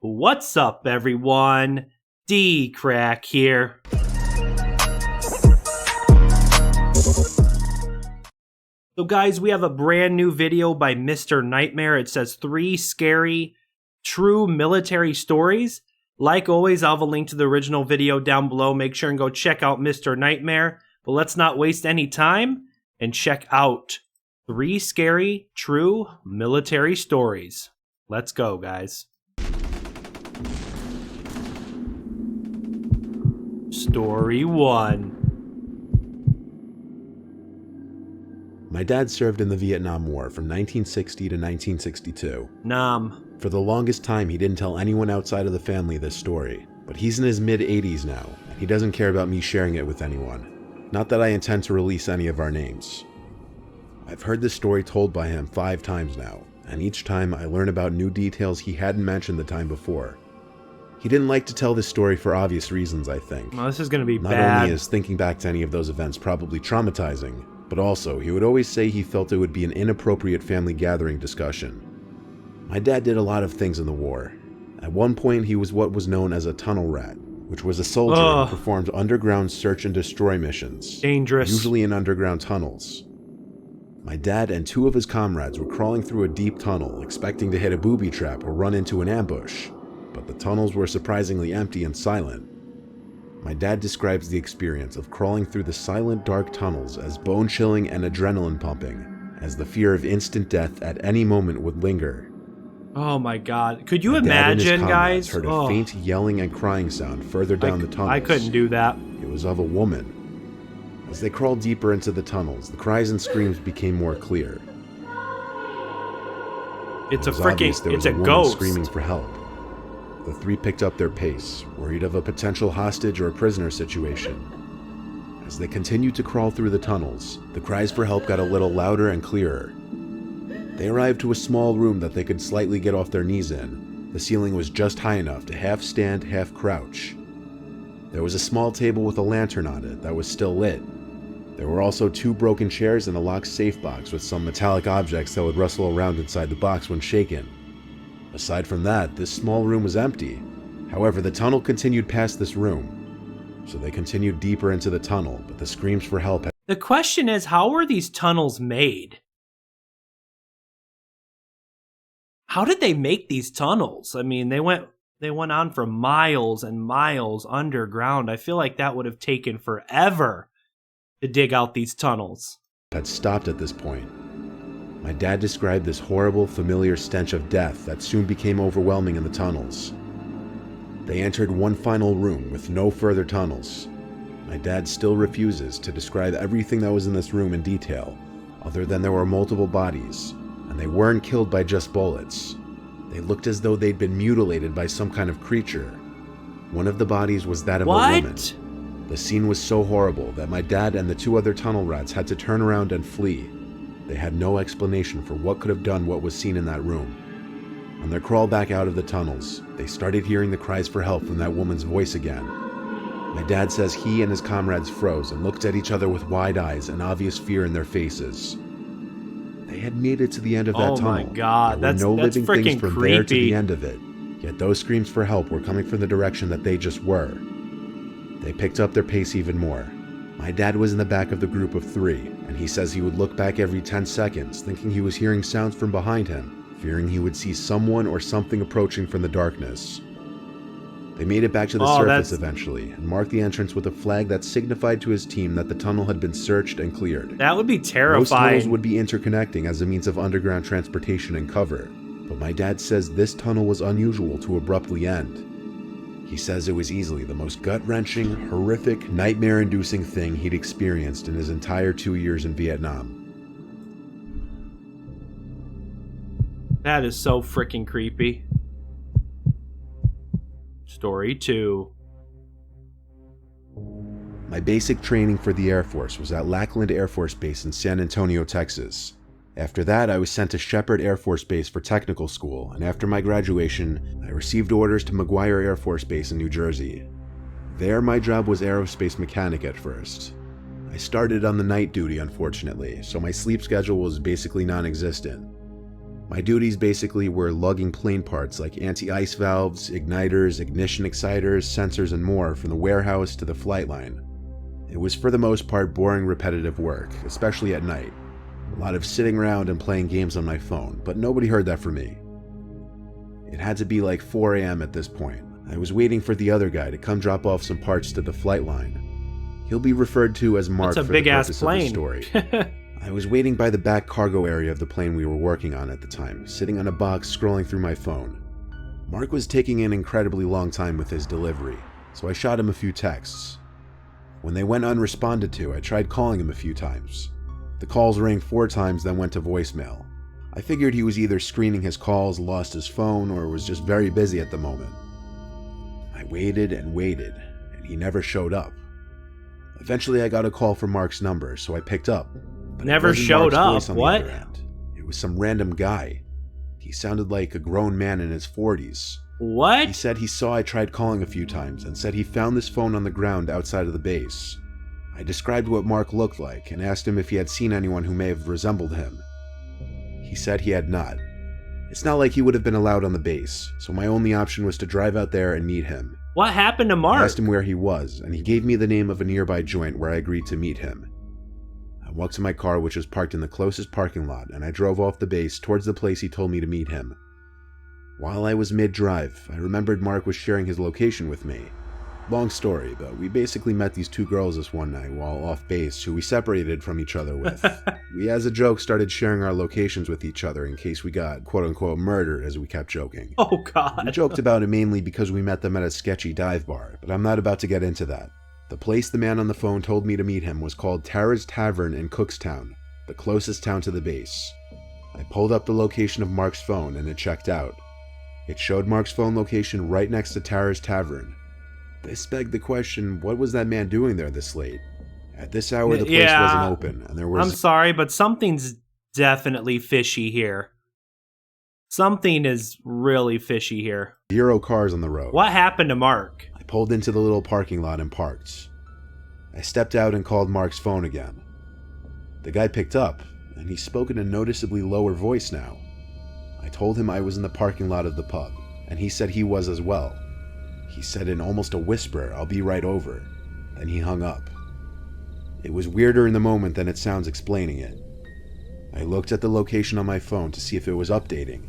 What's up, everyone? DKRACK here. So guys, we have a brand new video by Mr. Nightmare. It says 3 scary, true military stories. Like always, I'll have a link to the original video down below. Make sure and go check out Mr. Nightmare. But let's not waste any time and check out 3 scary, true military stories. Let's go, guys. Story 1. My dad served in the Vietnam War from 1960 to 1962. For the longest time, he didn't tell anyone outside of the family this story, but he's in his mid-80s now, and he doesn't care about me sharing it with anyone. Not that I intend to release any of our names. I've heard this story told by him 5 times now, and each time I learn about new details he hadn't mentioned the time before. He didn't like to tell this story for obvious reasons, I think. Well, this is going to be Not bad. only is thinking back to any of those events probably traumatizing, but also he would always say he felt it would be an inappropriate family gathering discussion. My dad did a lot of things in the war. At one point, he was what was known as a tunnel rat, which was a soldier who performed underground search and destroy missions. Dangerous. Usually in underground tunnels. My dad and 2 of his comrades were crawling through a deep tunnel, expecting to hit a booby trap or run into an ambush, but the tunnels were surprisingly empty and silent. My dad describes the experience of crawling through the silent, dark tunnels as bone-chilling and adrenaline-pumping, as the fear of instant death at any moment would linger. Oh my god. Could you My dad and his imagine, comrades guys? heard a faint yelling and crying sound further down the tunnels. I couldn't do that. It was of a woman. As they crawled deeper into the tunnels, the cries and screams became more clear. It's It's a ghost. Screaming for help. The 3 picked up their pace, worried of a potential hostage or prisoner situation. As they continued to crawl through the tunnels, the cries for help got a little louder and clearer. They arrived to a small room that they could slightly get off their knees in. The ceiling was just high enough to half stand, half crouch. There was a small table with a lantern on it that was still lit. There were also 2 broken chairs and a locked safe box with some metallic objects that would rustle around inside the box when shaken. Aside from that, this small room was empty. However, the tunnel continued past this room. So they continued deeper into the tunnel, but the screams for help had... The question is, how were these tunnels made? How did they make these tunnels? I mean, they went on for miles and miles underground. I feel like that would have taken forever to dig out these tunnels. had stopped at this point. My dad described this horrible, familiar stench of death that soon became overwhelming in the tunnels. They entered one final room with no further tunnels. My dad still refuses to describe everything that was in this room in detail, other than there were multiple bodies, and they weren't killed by just bullets. They looked as though they'd been mutilated by some kind of creature. One of the bodies was that of a woman. The scene was so horrible that my dad and the 2 other tunnel rats had to turn around and flee. They had no explanation for what could have done what was seen in that room. On their crawl back out of the tunnels, they started hearing the cries for help from that woman's voice again. My dad says he and his comrades froze and looked at each other with wide eyes and obvious fear in their faces. They had made it to the end of that tunnel. Oh my god, there were no living things from creepy. there to the end of it, yet those screams for help were coming from the direction that they just were. They picked up their pace even more. My dad was in the back of the group of 3, and he says he would look back every 10 seconds, thinking he was hearing sounds from behind him, fearing he would see someone or something approaching from the darkness. They made it back to the surface eventually, and marked the entrance with a flag that signified to his team that the tunnel had been searched and cleared. That would be terrifying. Most tunnels would be interconnecting as a means of underground transportation and cover, but my dad says this tunnel was unusual to abruptly end. He says it was easily the most gut-wrenching, horrific, nightmare-inducing thing he'd experienced in his entire 2 years in Vietnam. That is so freaking creepy. Story 2. My basic training for the Air Force was at Lackland Air Force Base in San Antonio, Texas. After that, I was sent to Shepherd Air Force Base for technical school, and after my graduation, I received orders to McGuire Air Force Base in New Jersey. There, my job was aerospace mechanic at first. I started on the night duty, unfortunately, so my sleep schedule was basically non-existent. My duties basically were lugging plane parts like anti-ice valves, igniters, ignition exciters, sensors, and more from the warehouse to the flight line. It was for the most part boring, repetitive work, especially at night. A lot of sitting around and playing games on my phone, but nobody heard that from me. It had to be like 4 a.m. at this point. I was waiting for the other guy to come drop off some parts to the flight line. He'll be referred to as Mark for the purpose of the story. I was waiting by the back cargo area of the plane we were working on at the time, sitting on a box scrolling through my phone. Mark was taking an incredibly long time with his delivery, so I shot him a few texts. When they went unresponded to, I tried calling him a few times. The calls rang 4 times, then went to voicemail. I figured he was either screening his calls, lost his phone, or was just very busy at the moment. I waited and waited, and he never showed up. Eventually I got a call from Mark's number, so I picked up. But never showed up? What? It was some random guy. He sounded like a grown man in his 40s. What? He said he saw I tried calling a few times and said he found this phone on the ground outside of the base. I described what Mark looked like and asked him if he had seen anyone who may have resembled him. He said he had not. It's not like he would have been allowed on the base, so my only option was to drive out there and meet him. What happened to Mark? I asked him where he was, and he gave me the name of a nearby joint where I agreed to meet him. I walked to my car, which was parked in the closest parking lot, and I drove off the base towards the place he told me to meet him. While I was mid-drive, I remembered Mark was sharing his location with me. Long story, but we basically met these 2 girls this one night while off base who we separated from each other with. We, as a joke, started sharing our locations with each other in case we got quote-unquote murdered, as we kept joking. Oh god. We joked about it mainly because we met them at a sketchy dive bar, but I'm not about to get into that. The place the man on the phone told me to meet him was called Tara's Tavern in Cookstown, the closest town to the base. I pulled up the location of Mark's phone and it checked out. It showed Mark's phone location right next to Tara's Tavern. This begged the question, what was that man doing there this late? At this hour, the place wasn't open, and there was... I'm sorry, but something's definitely fishy here. Something is really fishy here. 0 cars on the road. What happened to Mark? I pulled into the little parking lot and parked. I stepped out and called Mark's phone again. The guy picked up, and he spoke in a noticeably lower voice now. I told him I was in the parking lot of the pub, and he said he was as well. He said in almost a whisper, "I'll be right over." Then he hung up. It was weirder in the moment than it sounds explaining it. I looked at the location on my phone to see if it was updating,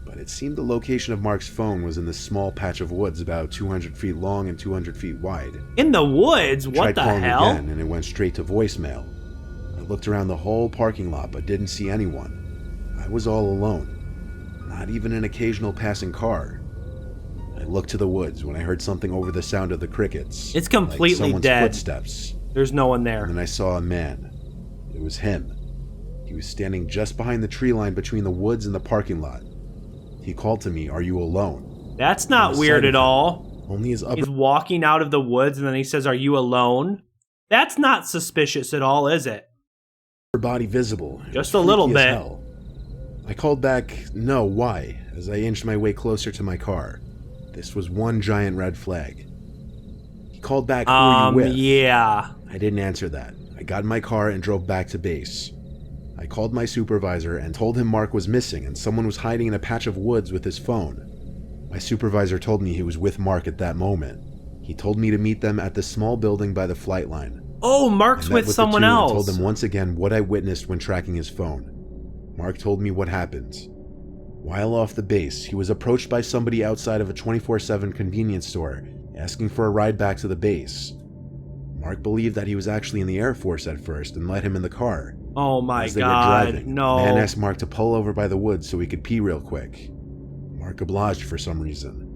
but it seemed the location of Mark's phone was in this small patch of woods about 200 feet long and 200 feet wide. In the woods? What the hell? I tried calling again, and it went straight to voicemail. I looked around the whole parking lot but didn't see anyone. I was all alone. Not even an occasional passing car. I looked to the woods when I heard something over the sound of the crickets. It's completely like someone's dead. Footsteps. There's no one there. And then I saw a man. It was him. He was standing just behind the tree line between the woods and the parking lot. He called to me, "Are you alone?" That's not weird at all. Only his upper... He's walking out of the woods and then he says, "Are you alone?" That's not suspicious at all, is it? body visible. Just a little bit. Hell. I called back, "No, why?" as I inched my way closer to my car. This was one giant red flag. He called back, "Who are you with?" Yeah. I didn't answer that. I got in my car and drove back to base. I called my supervisor and told him Mark was missing and someone was hiding in a patch of woods with his phone. My supervisor told me he was with Mark at that moment. He told me to meet them at the small building by the flight line. Oh, Mark's with someone else. I told them once again what I witnessed when tracking his phone. Mark told me what happened. While off the base, he was approached by somebody outside of a 24/7 convenience store, asking for a ride back to the base. Mark believed that he was actually in the Air Force at first and let him in the car. Oh my As they God, were driving, no. The man asked Mark to pull over by the woods so he could pee real quick. Mark obliged for some reason.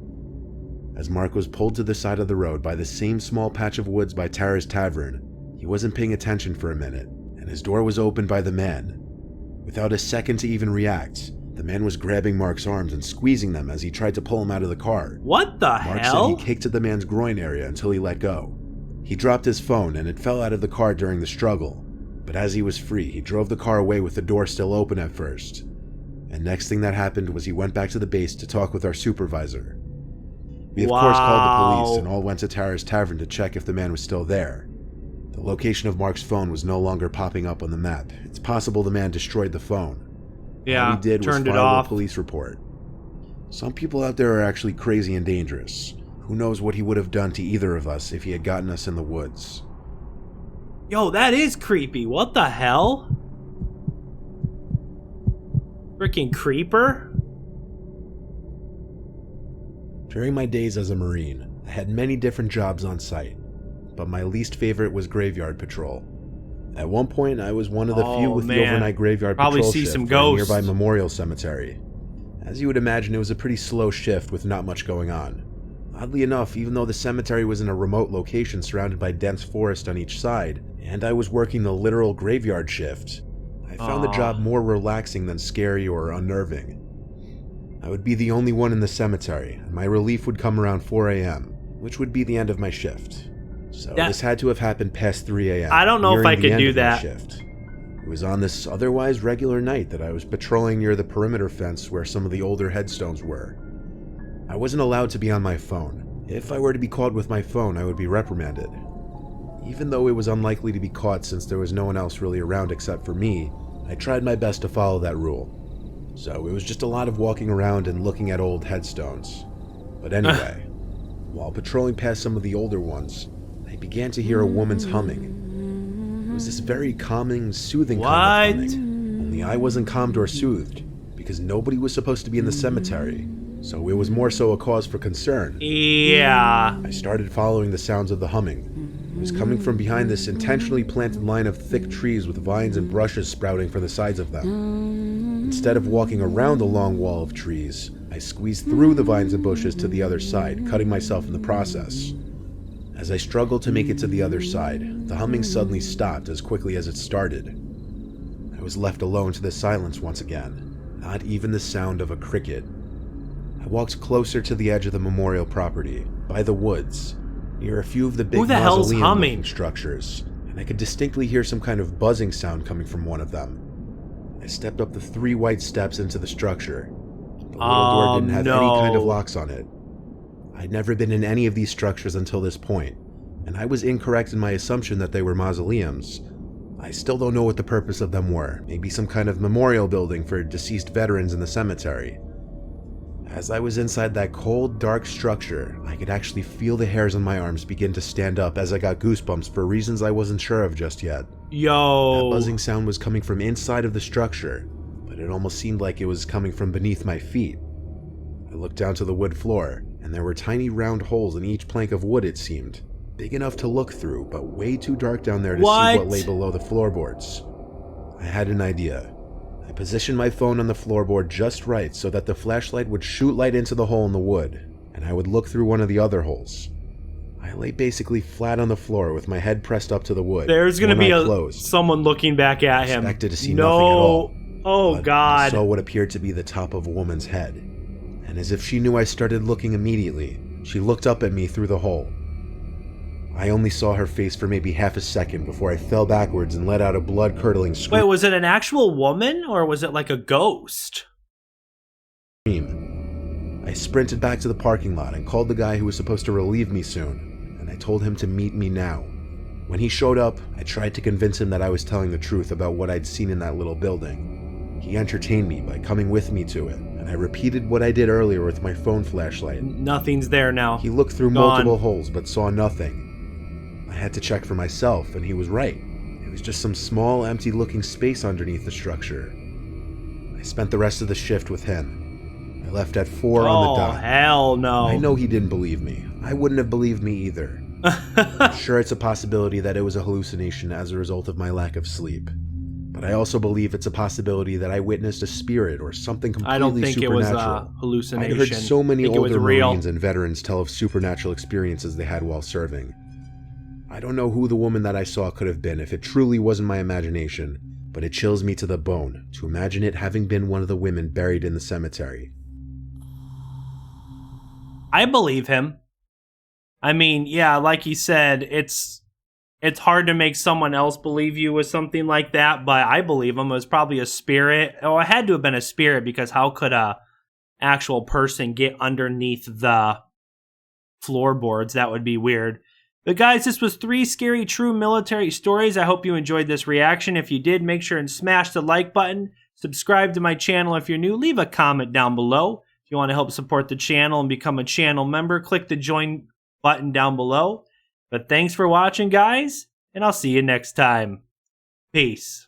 As Mark was pulled to the side of the road by the same small patch of woods by Tara's Tavern, he wasn't paying attention for a minute, and his door was opened by the man. Without a second to even react, the man was grabbing Mark's arms and squeezing them as he tried to pull him out of the car. What the Mark hell? said he kicked at the man's groin area until he let go. He dropped his phone and it fell out of the car during the struggle, but as he was free, he drove the car away with the door still open at first. And next thing that happened was he went back to the base to talk with our supervisor. We of course called the police and all went to Tara's Tavern to check if the man was still there. The location of Mark's phone was no longer popping up on the map. It's possible the man destroyed the phone. Yeah, All he did was turned it file a off. police report. Some people out there are actually crazy and dangerous. Who knows what he would have done to either of us if he had gotten us in the woods. Yo, that is creepy. What the hell? Freaking creeper? During my days as a Marine, I had many different jobs on site, but my least favorite was graveyard patrol. At one point, I was one of the few with the overnight graveyard Probably patrol see shift some at a ghosts. nearby memorial cemetery. As you would imagine, it was a pretty slow shift with not much going on. Oddly enough, even though the cemetery was in a remote location surrounded by dense forest on each side, and I was working the literal graveyard shift, I found the job more relaxing than scary or unnerving. I would be the only one in the cemetery, and my relief would come around 4 a.m., which would be the end of my shift. So this had to have happened past 3 a.m. I don't know if I could do that. Shift. It was on this otherwise regular night that I was patrolling near the perimeter fence where some of the older headstones were. I wasn't allowed to be on my phone. If I were to be caught with my phone, I would be reprimanded. Even though it was unlikely to be caught since there was no one else really around except for me, I tried my best to follow that rule. So it was just a lot of walking around and looking at old headstones. But anyway, while patrolling past some of the older ones, I began to hear a woman's humming. It was this very calming, soothing kind of humming. Only I wasn't calmed or soothed, because nobody was supposed to be in the cemetery, so it was more so a cause for concern. Yeah. I started following the sounds of the humming. It was coming from behind this intentionally planted line of thick trees with vines and brushes sprouting from the sides of them. Instead of walking around the long wall of trees, I squeezed through the vines and bushes to the other side, cutting myself in the process. As I struggled to make it to the other side, the humming suddenly stopped as quickly as it started. I was left alone to the silence once again, not even the sound of a cricket. I walked closer to the edge of the memorial property, by the woods, near a few of the big mausoleum-looking structures, and I could distinctly hear some kind of buzzing sound coming from one of them. I stepped up the 3 white steps into the structure. The little door didn't have any kind of locks on it. I'd never been in any of these structures until this point, and I was incorrect in my assumption that they were mausoleums. I still don't know what the purpose of them were, maybe some kind of memorial building for deceased veterans in the cemetery. As I was inside that cold, dark structure, I could actually feel the hairs on my arms begin to stand up as I got goosebumps for reasons I wasn't sure of just yet. Yo. That buzzing sound was coming from inside of the structure, but it almost seemed like it was coming from beneath my feet. I looked down to the wood floor, and there were tiny round holes in each plank of wood, it seemed. Big enough to look through, but way too dark down there to see what lay below the floorboards. I had an idea. I positioned my phone on the floorboard just right so that the flashlight would shoot light into the hole in the wood, and I would look through one of the other holes. I lay basically flat on the floor with my head pressed up to the wood. There's gonna be someone looking back at him. I expected to see nothing at all. Oh God. I saw what appeared to be the top of a woman's head, and as if she knew I started looking immediately, she looked up at me through the hole. I only saw her face for maybe half a second before I fell backwards and let out a blood-curdling scream. Wait, was it an actual woman or was it like a ghost? I sprinted back to the parking lot and called the guy who was supposed to relieve me soon, and I told him to meet me now. When he showed up, I tried to convince him that I was telling the truth about what I'd seen in that little building. He entertained me by coming with me to it, and I repeated what I did earlier with my phone flashlight. Nothing's there now. He looked through multiple holes but saw nothing. I had to check for myself, and he was right. It was just some small, empty-looking space underneath the structure. I spent the rest of the shift with him. I left at 4 on the dot. Oh, hell no. I know he didn't believe me. I wouldn't have believed me either. I'm sure it's a possibility that it was a hallucination as a result of my lack of sleep. But I also believe it's a possibility that I witnessed a spirit or something completely supernatural. I don't think it was a hallucination. I heard so many older Marines and veterans tell of supernatural experiences they had while serving. I don't know who the woman that I saw could have been if it truly wasn't my imagination, but it chills me to the bone to imagine it having been one of the women buried in the cemetery. I believe him. I mean, yeah, like he said, it's hard to make someone else believe you with something like that, but I believe him. It was probably a spirit. Oh, it had to have been a spirit, because how could a actual person get underneath the floorboards? That would be weird. But guys, this was 3 scary true military stories. I hope you enjoyed this reaction. If you did, make sure and smash the like button. Subscribe to my channel if you're new. Leave a comment down below. If you want to help support the channel and become a channel member, click the join button down below. But thanks for watching, guys, and I'll see you next time. Peace.